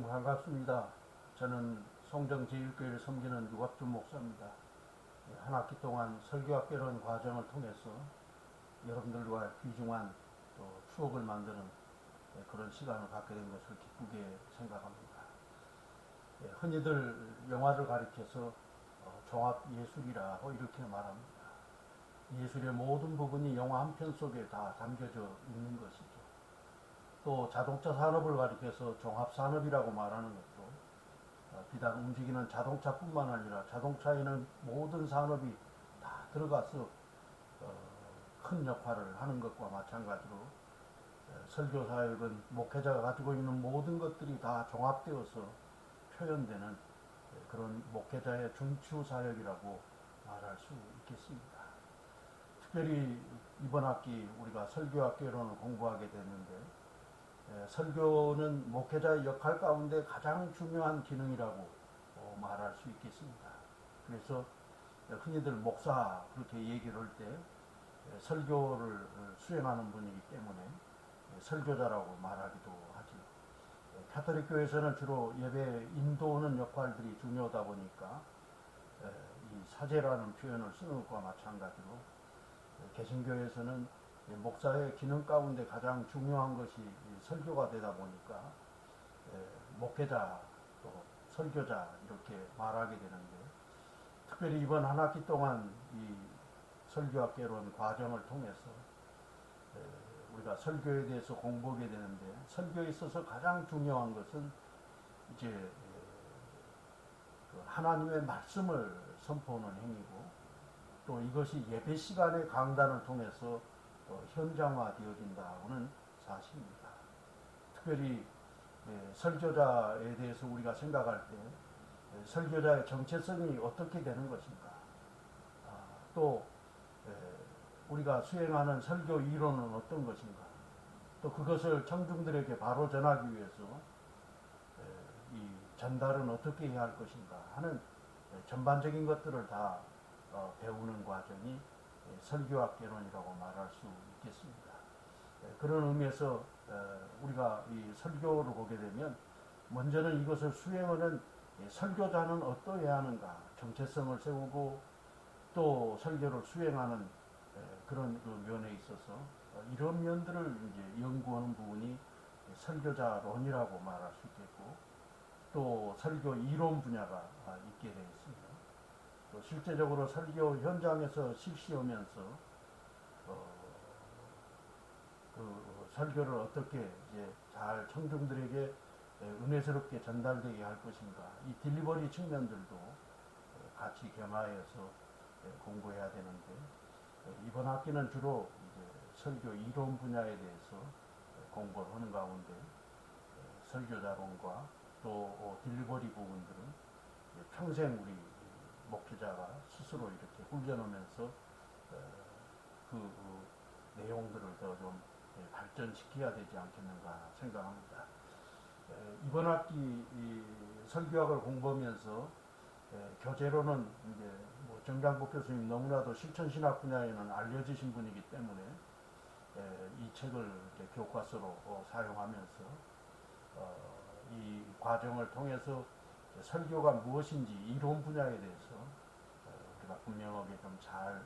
반갑습니다. 저는 송정제일교회를 섬기는 유갑준 목사입니다. 한 학기 동안 설교학개론 과정을 통해서 여러분들과 귀중한 또 추억을 만드는 그런 시간을 갖게 된 것을 기쁘게 생각합니다. 흔히들 영화를 가리켜서 종합예술이라고 이렇게 말합니다. 예술의 모든 부분이 영화 한 편 속에 다 담겨져 있는 것이죠. 또 자동차 산업을 가리켜서 종합산업이라고 말하는 것도 비단 움직이는 자동차뿐만 아니라 자동차에는 모든 산업이 다 들어가서 큰 역할을 하는 것과 마찬가지로 설교사역은 목회자가 가지고 있는 모든 것들이 다 종합되어서 표현되는 그런 목회자의 중추사역이라고 말할 수 있겠습니다. 특별히 이번 학기 우리가 설교학개론을 공부하게 됐는데 설교는 목회자의 역할 가운데 가장 중요한 기능이라고 말할 수 있겠습니다. 그래서 흔히들 목사 그렇게 얘기를 할 때 설교를 수행하는 분이기 때문에 설교자라고 말하기도 하죠. 가톨릭 교회에서는 주로 예배 인도하는 역할들이 중요하다 보니까 이 사제라는 표현을 쓰는 것과 마찬가지로 개신교에서는 목사의 기능 가운데 가장 중요한 것이 설교가 되다 보니까 목회자 또 설교자 이렇게 말하게 되는데, 특별히 이번 한 학기 동안 이 설교학개론 과정을 통해서 우리가 설교에 대해서 공부하게 되는데, 설교에 있어서 가장 중요한 것은 이제 하나님의 말씀을 선포하는 행위고, 또 이것이 예배 시간의 강단을 통해서 현장화되어진다고는 사실입니다. 특별히 설교자에 대해서 우리가 생각할 때 설교자의 정체성이 어떻게 되는 것인가, 또 우리가 수행하는 설교 이론은 어떤 것인가, 또 그것을 청중들에게 바로 전하기 위해서 이 전달은 어떻게 해야 할 것인가 하는 전반적인 것들을 다 배우는 과정이 설교학개론이라고 말할 수 있겠습니다. 그런 의미에서 우리가 이 설교를 보게 되면 먼저는 이것을 수행하는 설교자는 어떠해야 하는가, 정체성을 세우고 또 설교를 수행하는 그런 그 면에 있어서 이런 면들을 이제 연구하는 부분이 설교자론이라고 말할 수 있겠고, 또 설교 이론 분야가 있게 되어 있습니다. 또 실제적으로 설교 현장에서 실시하면서 그 설교를 어떻게 이제 잘 청중들에게 은혜스럽게 전달되게 할 것인가, 이 딜리버리 측면들도 같이 겸하여서 공부해야 되는데, 이번 학기는 주로 이제 설교 이론 분야에 대해서 공부를 하는 가운데 설교자론과 또 딜리버리 부분들은 평생 우리 목회자가 스스로 이렇게 훈련하면서 그 내용들을 더 좀 발전시켜야 되지 않겠는가 생각합니다. 이번 학기 설교학을 공부하면서 교재로는 이제 뭐 정장복 교수님 너무나도 실천신학 분야에는 알려지신 분이기 때문에 이 책을 교과서로 사용하면서 이 과정을 통해서 설교가 무엇인지 이론 분야에 대해서 우리가 분명하게 좀 잘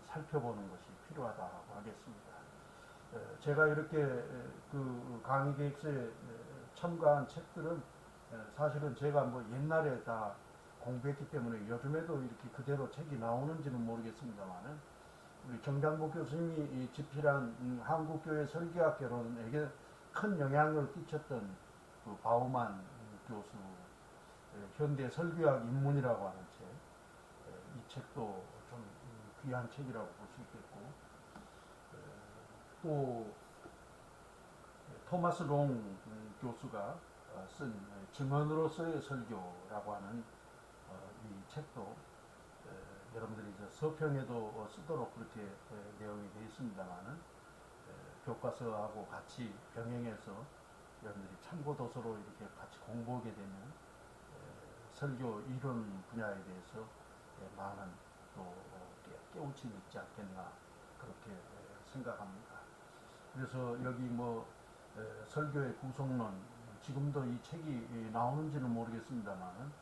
살펴보는 것이 필요하다고 하겠습니다. 제가 이렇게 그 강의 계획서에 첨가한 책들은 사실은 제가 뭐 옛날에 다 공부했기 때문에 요즘에도 이렇게 그대로 책이 나오는지는 모르겠습니다만은, 우리 정장복 교수님이 집필한 한국교회 설교학개론에게 큰 영향을 끼쳤던 그 바우만 교수 현대 설교학 입문이라고 하는 책, 이 책도 좀 귀한 책이라고 볼 수 있겠고, 또 토마스 롱 교수가 쓴 증언으로서의 설교라고 하는 이 책도 여러분들이 서평에도 쓰도록 그렇게 내용이 되어 있습니다만은, 교과서하고 같이 병행해서 여러분들이 참고 도서로 이렇게 같이 공부하게 되면 설교 이론 분야에 대해서 많은 또 깨우침이 있지 않겠나 그렇게 생각합니다. 그래서 여기 뭐 설교의 구성론, 지금도 이 책이 나오는지는 모르겠습니다만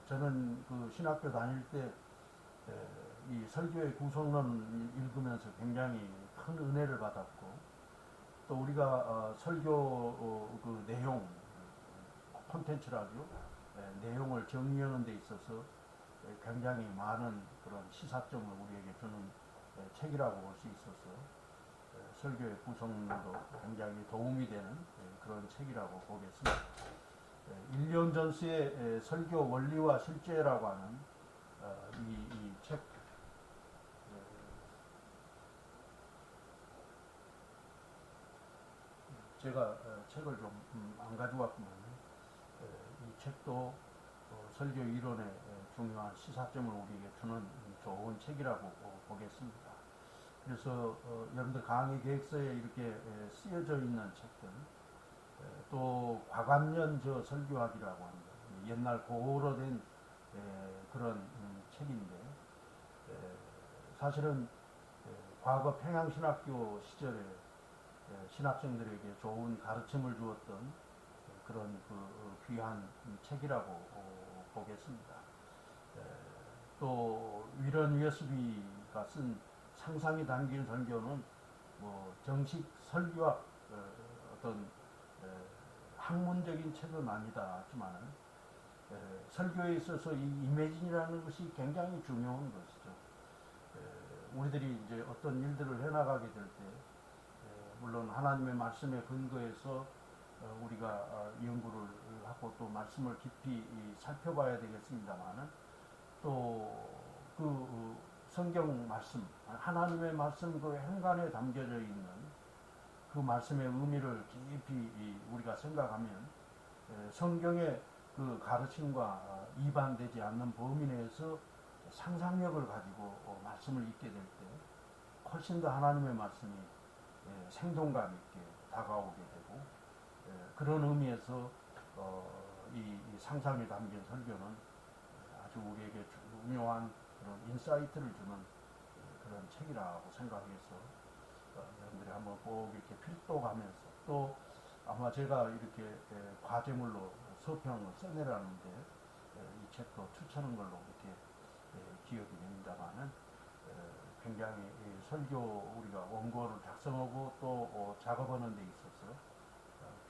저는 그 신학교 다닐 때 이 설교의 구성론을 읽으면서 굉장히 큰 은혜를 받았고 또 우리가 설교 그 내용 콘텐츠라죠. 내용을 정리하는 데 있어서 굉장히 많은 그런 시사점을 우리에게 주는 책이라고 볼 수 있어서 설교의 구성도 굉장히 도움이 되는 그런 책이라고 보겠습니다. 일리온 존스의 설교 원리와 실제라고 하는 이 책, 제가 책을 좀 안 가져왔구만. 이 책도 설교 이론의 중요한 시사점을 우리에게 주는 좋은 책이라고 보겠습니다. 그래서 여러분들 강의 계획서에 이렇게 쓰여져 있는 책들, 또 과감연저 설교학이라고 합니다. 옛날 고어로 된 그런 책인데 사실은 과거 평양신학교 시절에 신학생들에게 좋은 가르침을 주었던 그런 그 귀한 책이라고 보겠습니다. 또 위런 USB가 쓴 상상이 담긴 설교는 뭐 정식 설교학 어떤 학문적인 책은 아니다 하지만 설교에 있어서 이 이미진이라는 것이 굉장히 중요한 것이죠. 우리들이 이제 어떤 일들을 해나가게 될 때 물론 하나님의 말씀에 근거해서 우리가 연구를 하고 또 말씀을 깊이 살펴봐야 되겠습니다만은 또 그 성경 말씀, 하나님의 말씀 그 행간에 담겨져 있는 그 말씀의 의미를 깊이 우리가 생각하면 성경의 그 가르침과 이반되지 않는 범위 내에서 상상력을 가지고 말씀을 읽게 될 때 훨씬 더 하나님의 말씀이 생동감 있게 다가오게 되고 그런 의미에서 이 상상이 담긴 설교는 아주 우리에게 중요한 그런 인사이트를 주는 그런 책이라고 생각해서 여러분들이 한번 꼭 이렇게 필독하면서 또 아마 제가 이렇게 과제물로 서평을 써내라는데 이 책도 추천한 걸로 이렇게 기억이 됩니다만은 굉장히 설교 우리가 원고를 작성하고 또 작업하는 데 있어서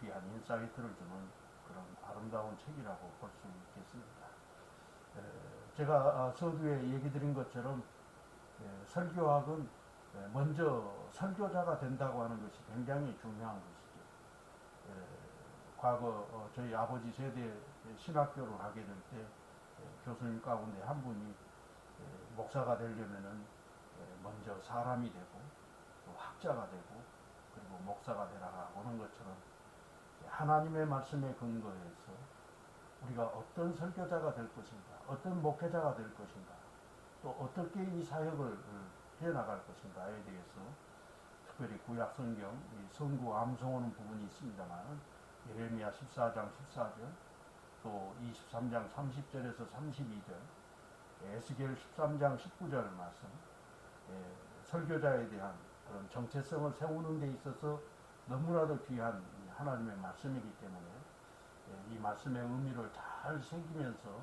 귀한 인사이트를 주는 그런 아름다운 책이라고 볼 수 있겠습니다. 제가 서두에 얘기 드린 것처럼 설교학은 먼저 설교자가 된다고 하는 것이 굉장히 중요한 것이죠. 과거 저희 아버지 세대 신학교를 가게 될 때 교수님 가운데 한 분이 목사가 되려면은 먼저 사람이 되고 또 학자가 되고 그리고 목사가 되라고 하는 것처럼 하나님의 말씀에 근거해서 우리가 어떤 설교자가 될 것인가, 어떤 목회자가 될 것인가, 또 어떻게 이 사역을 해나갈 것인가에 대해서 특별히 구약 성경 선구 암송하는 부분이 있습니다만 예레미야 14장 14절 또 23장 30절에서 32절 에스겔 13장 19절 말씀 설교자에 대한 그런 정체성을 세우는 데 있어서 너무나도 귀한 하나님의 말씀이기 때문에 이 말씀의 의미를 잘 새기면서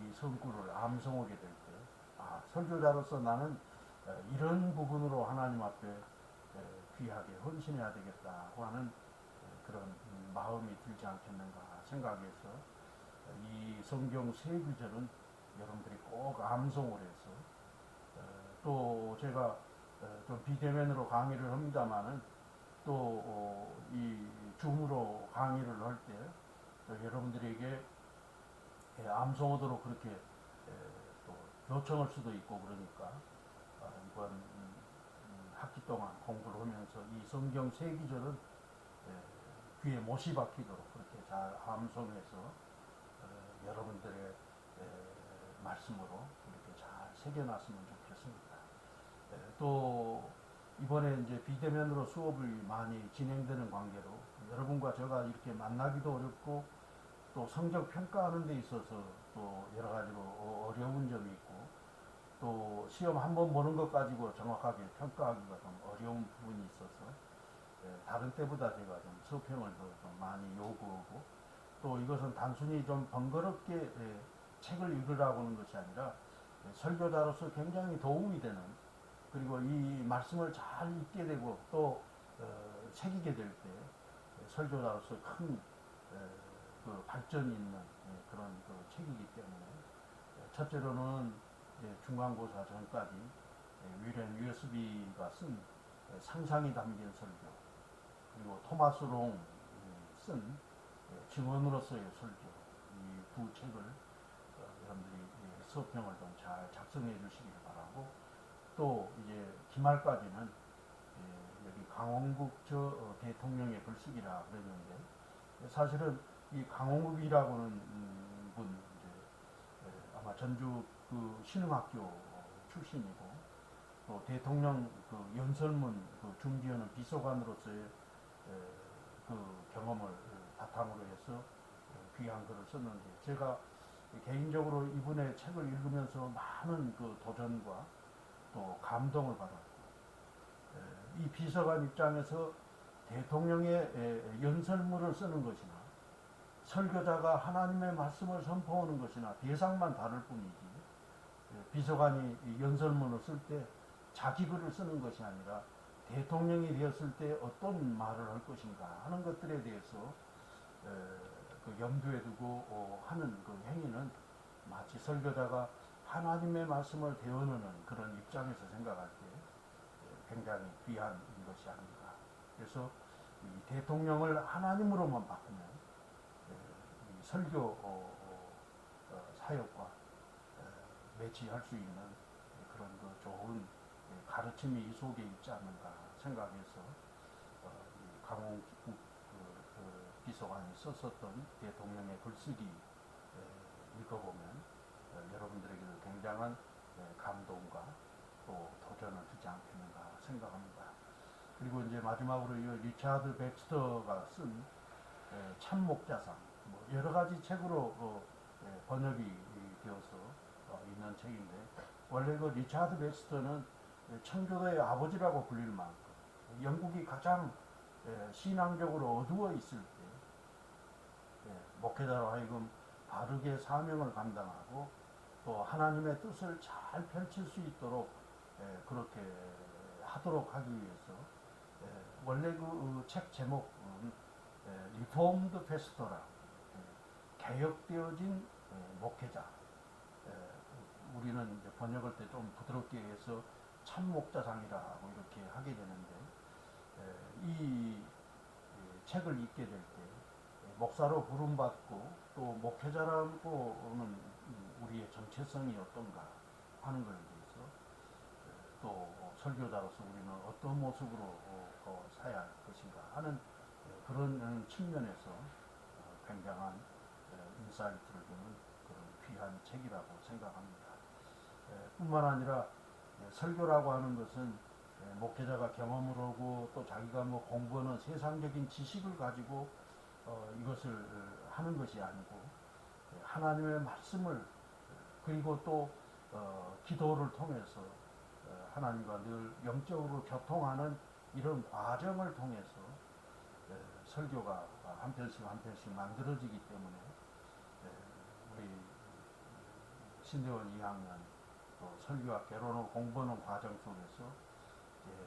이 성구를 암송하게 될 때 설교자로서 나는 이런 부분으로 하나님 앞에 귀하게 헌신해야 되겠다고 하는 그런 마음이 들지 않겠는가 생각해서 이 성경 세 구절은 여러분들이 꼭 암송을 해서 또 제가 좀 비대면으로 강의를 합니다만은 또 이 줌으로 강의를 할 때 여러분들에게 암송하도록 그렇게 또 요청할 수도 있고 그러니까 이번 학기 동안 공부를 하면서 이 성경 세 기절은 귀에 못이 박히도록 그렇게 잘 암송해서 여러분들의 말씀으로 이렇게 잘 새겨놨으면 좋겠습니다. 또 이번에 이제 비대면으로 수업이 많이 진행되는 관계로 여러분과 제가 이렇게 만나기도 어렵고 또 성적 평가하는 데 있어서 또 여러 가지로 어려운 점이 있고 또 시험 한 번 보는 것 가지고 정확하게 평가하기가 좀 어려운 부분이 있어서 다른 때보다 제가 좀 서평을 더 좀 많이 요구하고 또 이것은 단순히 좀 번거롭게 책을 읽으라고 하는 것이 아니라 설교자로서 굉장히 도움이 되는 그리고 이 말씀을 잘 읽게 되고 또 새기게 될 때 설교자로서 큰 그 발전이 있는 그런 그 책이기 때문에 첫째로는 중간고사 전까지 윌helm 웨스비가 쓴 상상이 담긴 설교 그리고 토마스 롱이 쓴 증언으로서의 설교 이 두 책을 여러분들이 수업평을 좀 잘 작성해 주시기를 바라고 또 이제 기말까지는 여기 강원국 대통령의 글쓰기라 그랬는데 사실은 이 강원국이라고는 분 이제 아마 전주 그 신흥학교 출신이고 또 대통령 그 연설문 그 중지하는 비서관으로서의 그 경험을 바탕으로 해서 귀한 글을 썼는데 제가 개인적으로 이분의 책을 읽으면서 많은 그 도전과 또 감동을 받았고 이 비서관 입장에서 대통령의 연설문을 쓰는 것이나 설교자가 하나님의 말씀을 선포하는 것이나 대상만 다를 뿐이지 비서관이 연설문을 쓸 때 자기 글을 쓰는 것이 아니라 대통령이 되었을 때 어떤 말을 할 것인가 하는 것들에 대해서 그 염두에 두고 하는 그 행위는 마치 설교자가 하나님의 말씀을 대언하는 그런 입장에서 생각할 때 굉장히 귀한 것이 아닌가. 그래서 이 대통령을 하나님으로만 바꾸면 이 설교 사역과 매치할 수 있는 그런 그 좋은 가르침이 이 속에 있지 않는가 생각해서 강홍국 비서관이 썼었던 대통령의 글쓰기 읽어보면 여러분들에게도 굉장한 감동과 또 도전을 주지 않겠는가 생각합니다. 그리고 이제 마지막으로 이 리차드 백스터가 쓴 참목자상 뭐 여러 가지 책으로 번역이 되어서 있는 책인데 원래 그 리차드 백스터는 청교도의 아버지라고 불릴 만큼 영국이 가장 신앙적으로 어두워 있을 때 목회자로 하여금 바르게 사명을 감당하고 또 하나님의 뜻을 잘 펼칠 수 있도록 그렇게 하도록 하기 위해서 원래 그 책 제목은 리폼드 페스토라 개혁되어진 목회자 우리는 이제 번역할 때 좀 부드럽게 해서 참목자상이라고 이렇게 하게 되는데 이 책을 읽게 될 때 목사로 부름받고 또 목회자라고는 우리의 정체성이 어떤가 하는 것에 대해서 또 설교자로서 우리는 어떤 모습으로 살아야 할 것인가 하는 그런 측면에서 굉장한 인사이트를 주는 그런 귀한 책이라고 생각합니다. 뿐만 아니라 설교라고 하는 것은 목회자가 경험을 하고 또 자기가 뭐 공부하는 세상적인 지식을 가지고 이것을 하는 것이 아니고 하나님의 말씀을 그리고 또 기도를 통해서 하나님과 늘 영적으로 교통하는 이런 과정을 통해서 설교가 한 편씩 한 편씩 만들어지기 때문에 우리 신대원 2학년 또 설교학 개론을 공부하는 과정 속에서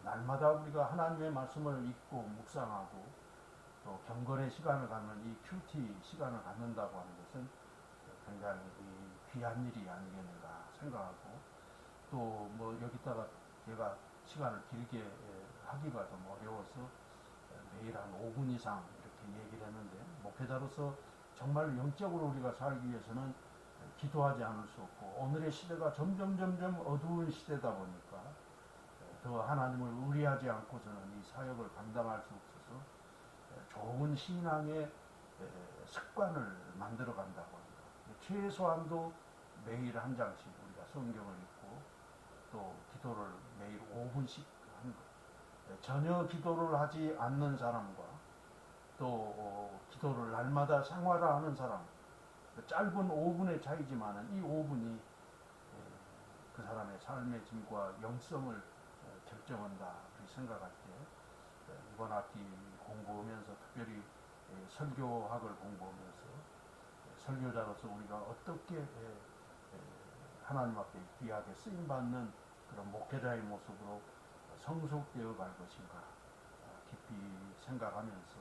날마다 우리가 하나님의 말씀을 읽고 묵상하고 또 경건의 시간을 갖는 이 큐티 시간을 갖는다고 하는 것은 굉장히 귀한 일이 아니겠는가 생각하고 또 뭐 여기다가 제가 시간을 길게 하기가 좀 어려워서 매일 한 5분 이상 이렇게 얘기를 했는데 목회자로서 정말 영적으로 우리가 살기 위해서는 기도하지 않을 수 없고 오늘의 시대가 점점 어두운 시대다 보니까 더 하나님을 의뢰하지 않고서는 이 사역을 감당할 수 없어서 좋은 신앙의 습관을 만들어 간다고 합니다. 최소한도 매일 한 장씩 우리가 성경을 읽고 또 기도를 매일 5분씩 하는 것. 전혀 기도를 하지 않는 사람과 또 기도를 날마다 생활화하는 사람 짧은 5분의 차이지만 이 5분이 그 사람의 삶의 질과 영성을 결정한다 생각할 때 이번 학기 공부하면서 특별히 설교학을 공부하면서 설교자로서 우리가 어떻게 하나님 앞에 귀하게 쓰임받는 그런 목회자의 모습으로 성숙되어 갈 것인가 깊이 생각하면서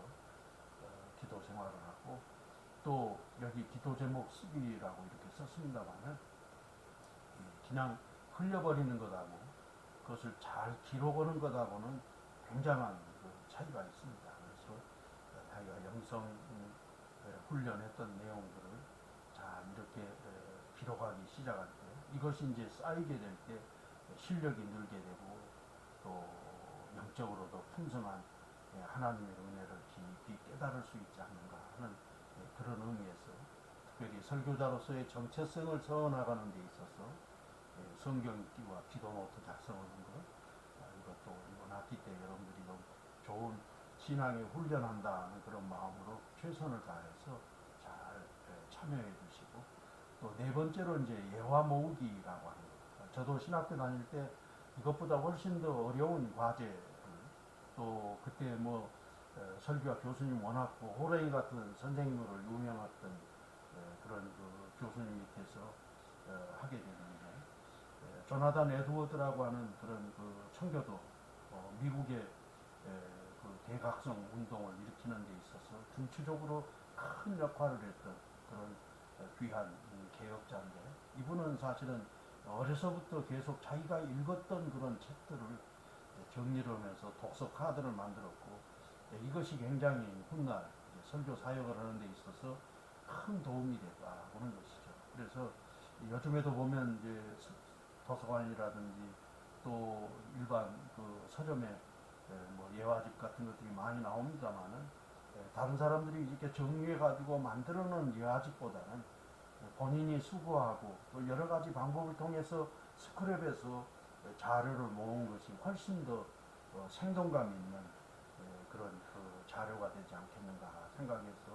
기도 생활을 하고, 또 여기 기도 제목 쓰기라고 이렇게 썼습니다만은 그냥 흘려버리는 것하고 그것을 잘 기록하는 것하고는 굉장한 그 차이가 있습니다. 그래서 자기가 영성 훈련했던 내용들을 잘 이렇게 기록하기 시작할 때 이것이 이제 쌓이게 될 때 실력이 늘게 되고 또 영적으로도 풍성한 하나님의 은혜를 깊이 깨달을 수 있지 않는가 하는 그런 의미에서 특별히 설교자로서의 정체성을 세워나가는 데 있어서 성경 읽기와 기도 노트 작성하는 것, 이것도 이번 학기 때 여러분들이 좀 좋은 신앙에 훈련한다는 그런 마음으로 최선을 다해서 잘 참여해 주시고, 또 네 번째로 이제 예화 모으기라고 하는 것. 저도 신학교 다닐 때 이것보다 훨씬 더 어려운 과제를, 또 그때 뭐 설교와 교수님 워낙 호랭이 같은 선생님으로 유명했던 그런 그 교수님 밑에서 하게 되는데, 조나단 에드워드라고 하는 그런 그 청교도 미국의 그 대각성 운동을 일으키는 데 있어서 중추적으로 큰 역할을 했던 그런 귀한 개혁자인데, 이분은 사실은 어려서부터 계속 자기가 읽었던 그런 책들을 정리를 하면서 독서 카드를 만들었고, 이것이 굉장히 훗날 설교 사역을 하는 데 있어서 큰 도움이 됐다는 것이죠. 그래서 요즘에도 보면 이제 도서관이라든지 또 일반 그 서점에 뭐 예화집 같은 것들이 많이 나옵니다만은, 다른 사람들이 이렇게 정리해 가지고 만들어 놓은 예화집보다는 본인이 수고하고 또 여러 가지 방법을 통해서 스크랩에서 자료를 모은 것이 훨씬 더 생동감 있는 그런 그 자료가 되지 않겠는가 생각해서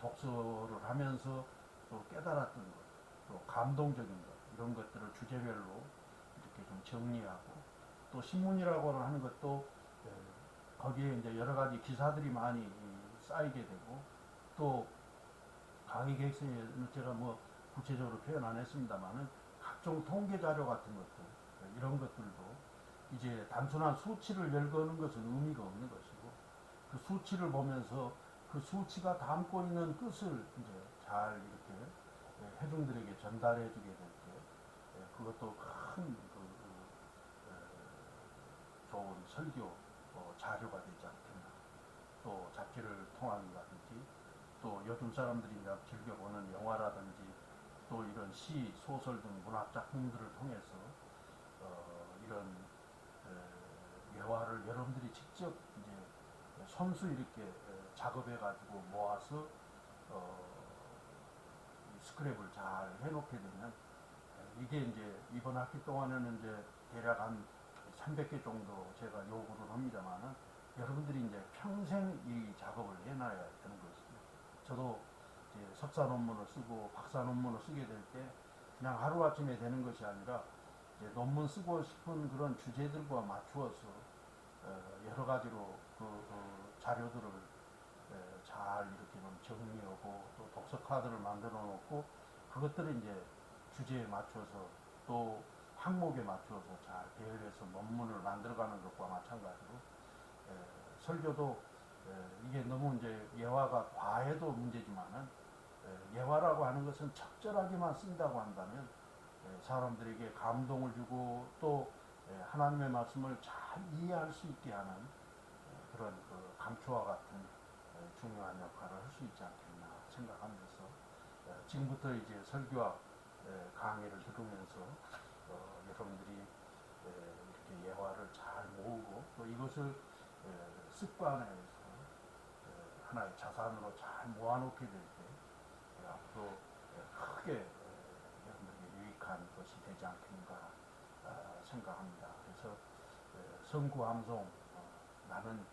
독서를 하면서 또 깨달았던 것, 또 감동적인 것, 이런 것들을 주제별로 이렇게 좀 정리하고, 또 신문이라고 하는 것도 거기에 이제 여러 가지 기사들이 많이 쌓이게 되고, 또 강의 계획서에 제가 뭐 구체적으로 표현 안 했습니다만은 각종 통계 자료 같은 것들, 이런 것들도 이제 단순한 수치를 열거하는 것은 의미가 없는 것이고, 그 수치를 보면서 그 수치가 담고 있는 뜻을 이제 잘 이렇게 회중들에게 전달해 주게 될 때 그것도 큰 좋은 설교 자료가 되지 않겠나. 또 잡지를 통한다든지, 또 요즘 사람들이 이제 즐겨보는 영화라든지, 또 이런 시, 소설 등 문학 작품들을 통해서 이런 예화를 여러분들이 직접 이제 손수 이렇게 작업해 가지고 모아서 스크랩을 잘 해놓게 되면, 이게 이제 이번 학기 동안에는 이제 대략 한 300개 정도 제가 요구를 합니다만은, 여러분들이 이제 평생 이 작업을 해놔야 되는 것입니다. 저도 이제 석사 논문을 쓰고 박사 논문을 쓰게 될 때 그냥 하루아침에 되는 것이 아니라 이제 논문 쓰고 싶은 그런 주제들과 맞추어서 여러 가지로 그 자료들을 잘 이렇게 좀 정리하고, 또 독서 카드를 만들어 놓고 그것들을 이제 주제에 맞춰서 또 항목에 맞춰서 잘 배열해서 논문을 만들어가는 것과 마찬가지로 설교도 이게 너무 이제 예화가 과해도 문제지만은, 예화라고 하는 것은 적절하게만 쓴다고 한다면 사람들에게 감동을 주고 또 하나님의 말씀을 잘 이해할 수 있게 하는 그런 그 감초와 같은 중요한 역할을 할 수 있지 않겠나 생각하면서, 지금부터 이제 설교와 강의를 들으면서 여러분들이 이렇게 예화를 잘 모으고 또 이것을 습관해서 하나의 자산으로 잘 모아놓게 될 때 앞으로 크게 여러분들에게 유익한 것이 되지 않겠는가 생각합니다. 그래서 성구함송, 나는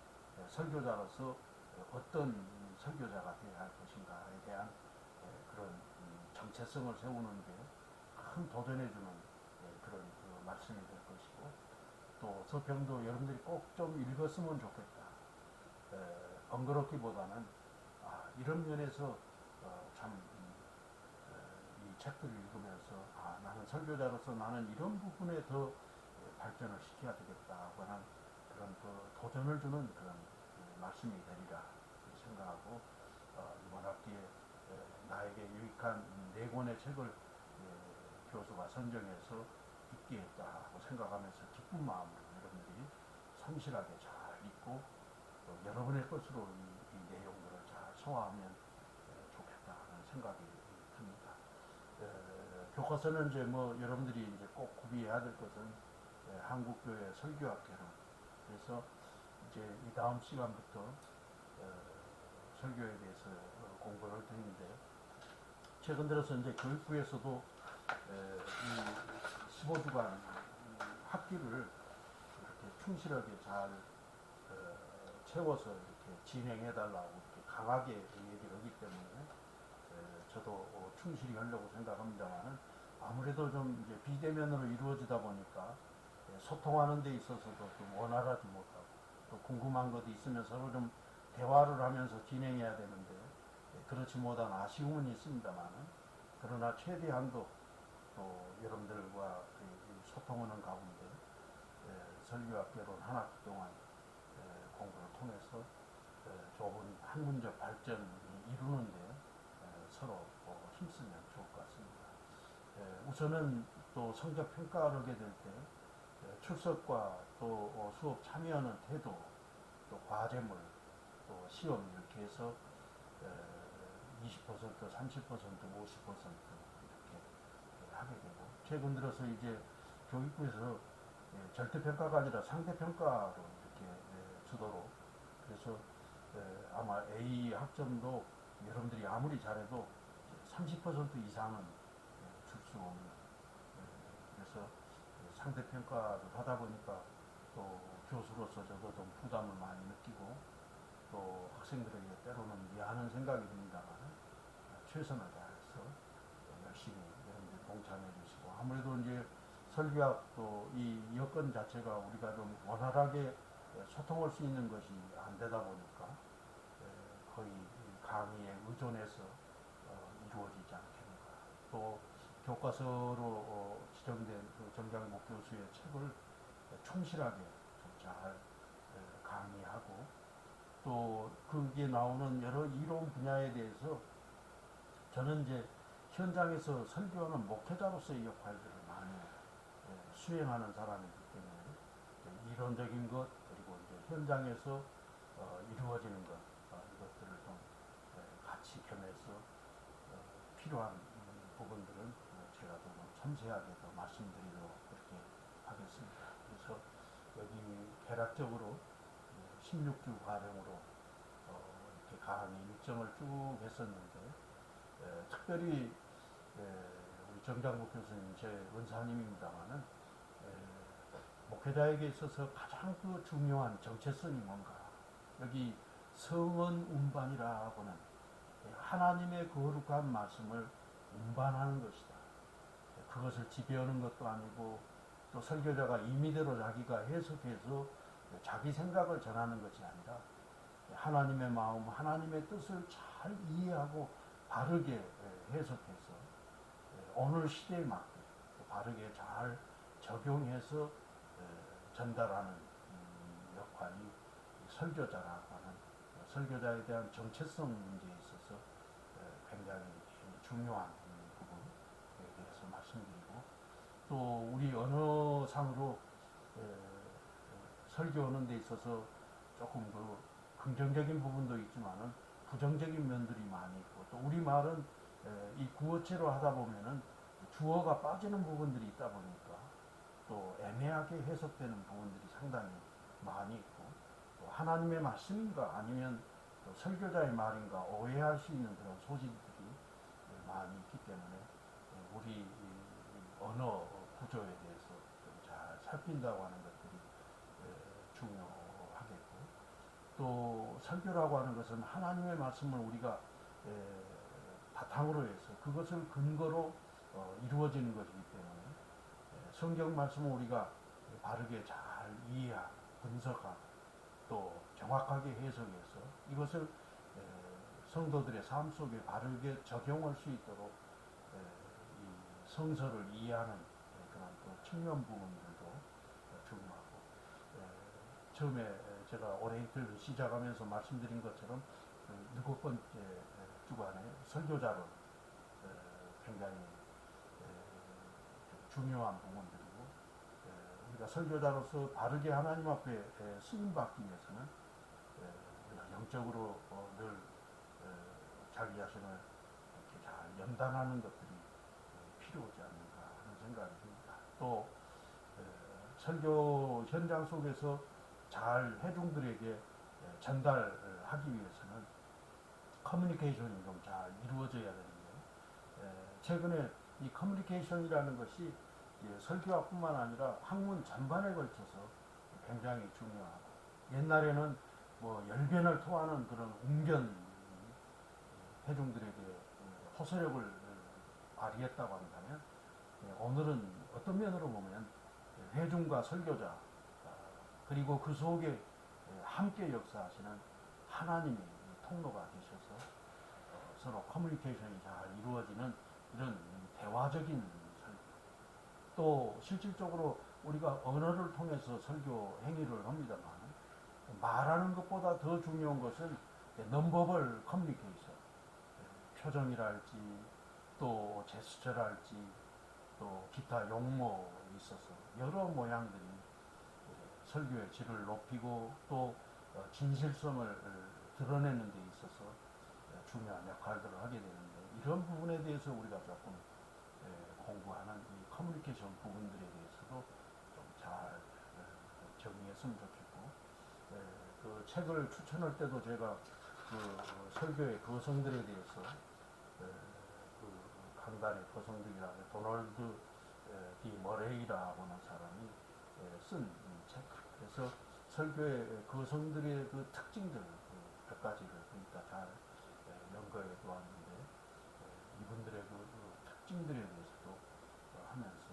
설교자로서 어떤 설교자가 되어야 할 것인가에 대한 그런 정체성을 세우는 데 큰 도전해주는 그런 그 말씀이 될 것이고, 또 서평도 여러분들이 꼭 좀 읽었으면 좋겠다. 번거롭기보다는 이런 면에서 참 이 책들을 읽으면서 나는 설교자로서 나는 이런 부분에 더 발전을 시켜야 되겠다고 하는 그런 도전을 주는 그런 말씀이 되리라 생각하고 이번 학기에 나에게 유익한 네 권의 책을 교수가 선정해서 읽게 했다고 생각하면서 기쁜 마음으로 여러분들이 성실하게 잘 읽고 또 여러분의 것으로 이 내용들을 잘 소화하면 좋겠다는 생각이 듭니다. 교과서는 이제 여러분들이 이제 꼭 구비해야 될 것은 한국교회 설교학 개론. 그래서 이제 이 다음 시간부터 설교에 대해서 공부를 할 텐데 최근 들어서 이제 교육부에서도 이 15주간 학기를 이렇게 충실하게 잘 채워서 이렇게 진행해달라고 이렇게 강하게 얘기를 하기 때문에 저도 충실히 하려고 생각합니다만 아무래도 좀 이제 비대면으로 이루어지다 보니까 소통하는 데 있어서도 좀 원활하지 못하고 또 궁금한 것도 있으면 서로 좀 대화를 하면서 진행해야 되는데 그렇지 못한 아쉬움은 있습니다만 그러나 최대한도 또 여러분들과 소통하는 가운데 설교학개론 한 학기 동안 공부를 통해서 좋은 학문적 발전을 이루는데 서로 힘쓰면 좋을 것 같습니다. 우선은 또 성적 평가를 하게 될 때 출석과 또 수업 참여하는 태도, 또 과제물, 또 시험 이렇게 해서 20%, 30%, 50% 이렇게 하게 되고 최근 들어서 이제 교육부에서 절대평가가 아니라 상대평가로 이렇게 주도록 그래서 아마 A 학점도 여러분들이 아무리 잘해도 30% 이상은 줄 수 없는 그래서 상대평가를 하다 보니까 또 교수로서 저도 좀 부담을 많이 느끼고 또 학생들에게 때로는 미안한 생각이 듭니다만 최선을 다해서 열심히 여러분들 동참해 주시고 아무래도 이제 설교학 또 이 여건 자체가 우리가 좀 원활하게 소통할 수 있는 것이 안 되다 보니까 거의 강의에 의존해서 이루어지지 않겠는가. 또 교과서로 지정된 그 정장복 교수의 책을 충실하게 좀 잘 강의하고 또 거기에 나오는 여러 이론 분야에 대해서 저는 이제 현장에서 설교하는 목회자로서의 역할들을 많이 수행하는 사람이기 때문에 이론적인 것 그리고 이제 현장에서 이루어지는 것 이것들을 좀 같이 겸해서 필요한 부분들은 제가 좀 섬세하게 더 말씀드리도록 그렇게 하겠습니다. 그래서 여기 개략적으로 16주 과정으로 이렇게 강의 일정을 쭉 했었는데 특별히 우리 정장국 교수님 제 은사님입니다만은 목회자에게 있어서 가장 그 중요한 정체성이 뭔가 여기 성은 운반이라고는 하나님의 거룩한 말씀을 운반하는 것이다. 그것을 지배하는 것도 아니고 또 설교자가 임의대로 자기가 해석해서 자기 생각을 전하는 것이 아니라 하나님의 마음, 하나님의 뜻을 잘 이해하고 바르게 해석해서 오늘 시대에 맞게 바르게 잘 적용해서 전달하는 역할이 설교자라고 하는 설교자에 대한 정체성 문제에 있어서 굉장히 중요한 부분에 대해서 말씀드리고 또 우리 언어상으로 설교하는 데 있어서 조금 그 긍정적인 부분도 있지만은 부정적인 면들이 많이 있고 또 우리말은 이 구어체로 하다 보면은 주어가 빠지는 부분들이 있다 보니까 또 애매하게 해석되는 부분들이 상당히 많이 있고 또 하나님의 말씀인가 아니면 또 설교자의 말인가 오해할 수 있는 그런 소지들이 많이 있기 때문에 우리 언어 구조에 대해서 좀 잘 살핀다고 하는 것들이 중요하겠고 또 설교라고 하는 것은 하나님의 말씀을 우리가 바탕으로 해서 그것을 근거로 이루어지는 것이기 때문에 성경 말씀을 우리가 바르게 잘 이해하고 분석하고 또 정확하게 해석해서 이것을 성도들의 삶 속에 바르게 적용할 수 있도록 이 성서를 이해하는 그런 또 측면 부분들도 중요하고 처음에 제가 오레이틀 시작하면서 말씀드린 것처럼 그 7번째 주간에 설교자로 굉장히 중요한 부분들이고 우리가 설교자로서 바르게 하나님 앞에 쓰임받기 위해서는 우리가 영적으로 늘 자기 자신을 이렇게 잘 연단하는 것들이 필요하지 않는가 하는 생각이 듭니다. 또 설교 현장 속에서 잘 회중들에게 전달하기 위해서는 커뮤니케이션이 좀 잘 이루어져야 되는데 최근에 이 커뮤니케이션이라는 것이 설교학뿐만 아니라 학문 전반에 걸쳐서 굉장히 중요하고 옛날에는 뭐 열변을 토하는 그런 웅변 회중들에게 호소력을 발휘했다고 한다면 오늘은 어떤 면으로 보면 회중과 설교자 그리고 그 속에 함께 역사하시는 하나님이 통로가 되셔서 서로 커뮤니케이션이 잘 이루어지는 이런 대화적인 설교 또 실질적으로 우리가 언어를 통해서 설교 행위를 합니다만 말하는 것보다 더 중요한 것은 넘버벌 커뮤니케이션 표정이랄지 또 제스처랄지 또 기타 용모에 있어서 여러 모양들이 설교의 질을 높이고 또 진실성을 드러내는 데 있어서 중요한 역할들을 하게 되는데 이런 부분에 대해서 우리가 조금 공부하는 이 커뮤니케이션 부분들에 대해서도 좀 잘 정리했으면 좋겠고 그 책을 추천할 때도 제가 그 설교의 거성들에 대해서 그 강단의 거성들이라 도널드 디 머레이라고 하는 사람이 쓴 책 그래서 설교의 거성들의 그 특징들 몇 가지를 그러니까 잘 연구해 보았는데 이분들의 그 특징들에 대해서도 하면서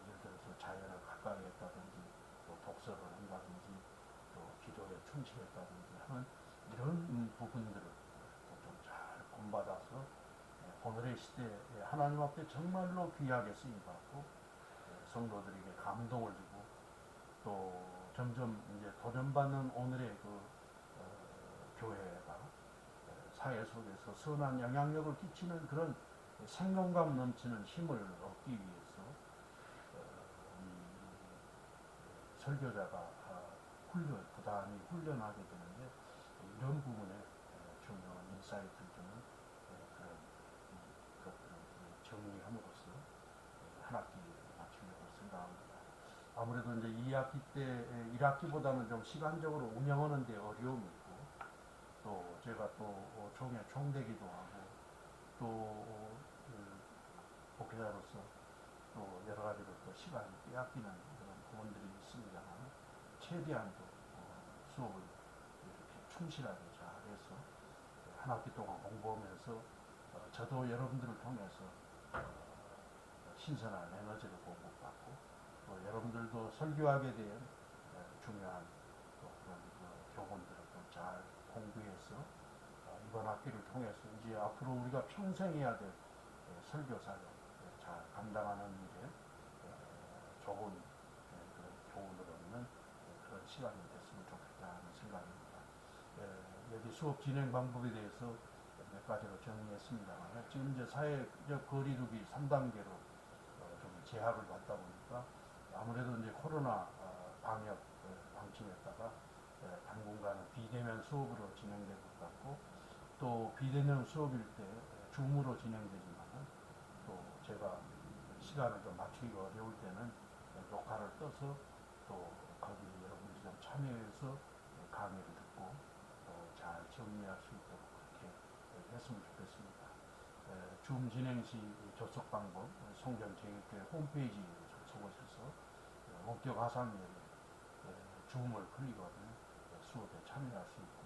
예를 들어서 자연을 가까이 했다든지 또 독서를 한다든지 또 기도에 충실했다든지 하는 이런 부분들을 좀 잘 본받아서 오늘의 시대에 하나님 앞에 정말로 귀하게 쓰임받고 성도들에게 감동을 주고 또 점점 이제 도전받는 오늘의 그 교회가 사회 속에서 선한 영향력을 끼치는 그런 생동감 넘치는 힘을 얻기 위해서 이 설교자가 부단히 훈련하게 되는데 이런 부분에 중요한 인사이트를 주는 그런 것들을 정리함으로써 한 학기 마치려고 생각합니다. 아무래도 이제 2학기 때 1학기보다는 좀 시간적으로 운영하는 데 어려움이 있고 또 제가 또 총되기도 하고 또 목회자로서 또 여러 가지로 또 시간이 빼앗기는 그런 부분들이 있습니다만 최대한 또 수업을 이렇게 충실하게 잘해서 한 학기 동안 공부하면서 저도 여러분들을 통해서 신선한 에너지를 공급받고 또 여러분들도 설교하게 된 중요한 또 그런 교훈들을 좀 잘 공부해서 이번 학기를 통해서 이제 앞으로 우리가 평생 해야 될 설교 사역 잘 감당하는 게 좋은 그런 교훈을 얻는 그런 시간이 됐으면 좋겠다는 생각입니다. 여기 수업 진행 방법에 대해서 몇 가지로 정리했습니다만 지금 이제 사회적 거리두기 3단계로 좀 제약을 받다 보니까 아무래도 이제 코로나 방역 방침에다가 당분간은 비대면 수업으로 진행될 것 같고 또 비대면 수업일 때 줌으로 진행되지만 또 제가 시간을 좀 맞추기가 어려울 때는 녹화를 떠서 또 거기 여러분들이 좀 참여해서 강의를 듣고 또 잘 정리할 수 있도록 그렇게 했으면 좋겠습니다. 줌 진행 시 접속 방법 송정제일교회 홈페이지에 접속하셔서 원격 화상회의 줌을 클릭하면 수업에 참여할 수 있고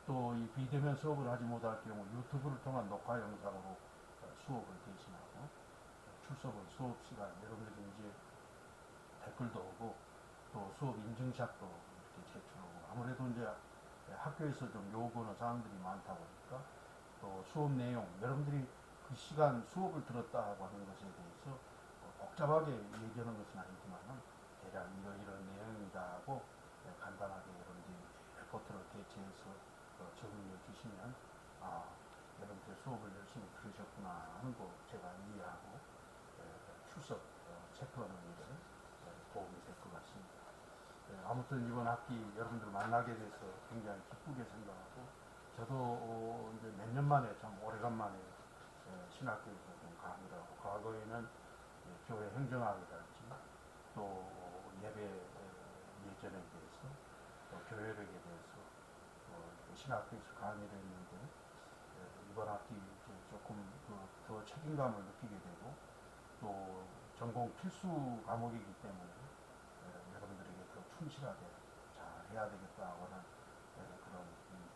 또 이 비대면 수업을 하지 못할 경우 유튜브를 통한 녹화 영상으로 수업을 대신하고 출석은 수업 시간 여러분들이 이제 댓글도 오고 또 수업 인증샷도 이렇게 제출하고 아무래도 이제 학교에서 좀 요구하는 사항들이 많다 보니까 또 수업 내용 여러분들이 그 시간 수업을 들었다고 하는 것에 대해서 복잡하게 얘기하는 것은 아니지만은 대략 이런 내용이다 하고 간단하게 여러분들이 레포트를 대체해서 정리해 주시면 여러분들 수업을 열심히 들으셨구나 하는 거 제가 이해하고 출석 체크하는 일에 도움이 될 것 같습니다. 아무튼 이번 학기 여러분들 만나게 돼서 굉장히 기쁘게 생각하고 저도 이제 몇 년 만에 참 오래간만에 신학교에서 좀 강의를 하고 과거에는 교회 행정학이랄지 또 예배 예전에 대해서 또 교회력에 대해서 신학교에서 강의를 했는데 이번 학기 이제 조금 더 책임감을 느끼게 되고 또 전공 필수 과목이기 때문에 여러분들에게 더 충실하게 잘 해야 되겠다고 하는 그런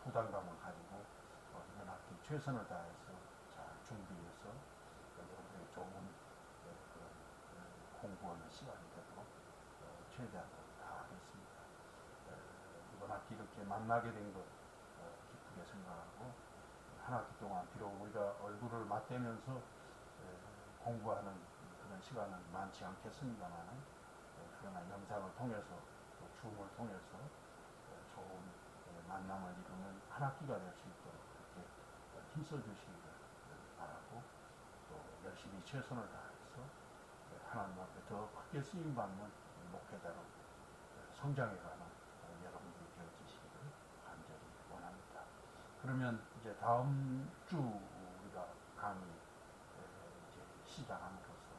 부담감을 가지고 이번 학기 최선을 다해서 잘 준비해서 여러분들에게 좋은 그런 공부하는 시간이 되도록 최대한 다하겠습니다. 이번 학기 이렇게 만나게 된 것 기쁘게 생각하고 한 학기 동안 비록 우리가 얼굴을 맞대면서 공부하는 그런 시간은 많지 않겠습니다만 그러나 영상을 통해서 또 줌을 통해서 좋은 만남을 이루는 한 학기가 될 수 있도록 그렇게 힘써 주시기를 바라고 또 열심히 최선을 다해서 하나님 앞에 더 크게 쓰임받는 목회자로 성장해가는 여러분들이 되어주시기를 간절히 원합니다. 그러면 이제 다음 주 우리가 강의 이제 시작함으로써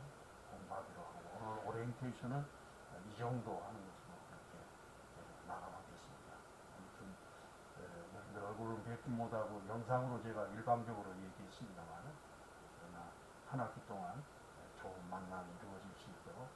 공부하기로 하고 오늘 오리엔테이션은 이 정도 하는 것으로 그렇게 나가겠습니다. 아무튼 여러분들 얼굴을 뵙지 못하고 영상으로 제가 일방적으로 얘기했습니다만 그러나 한 학기 동안 좋은 만남이 이루어질 수 있도록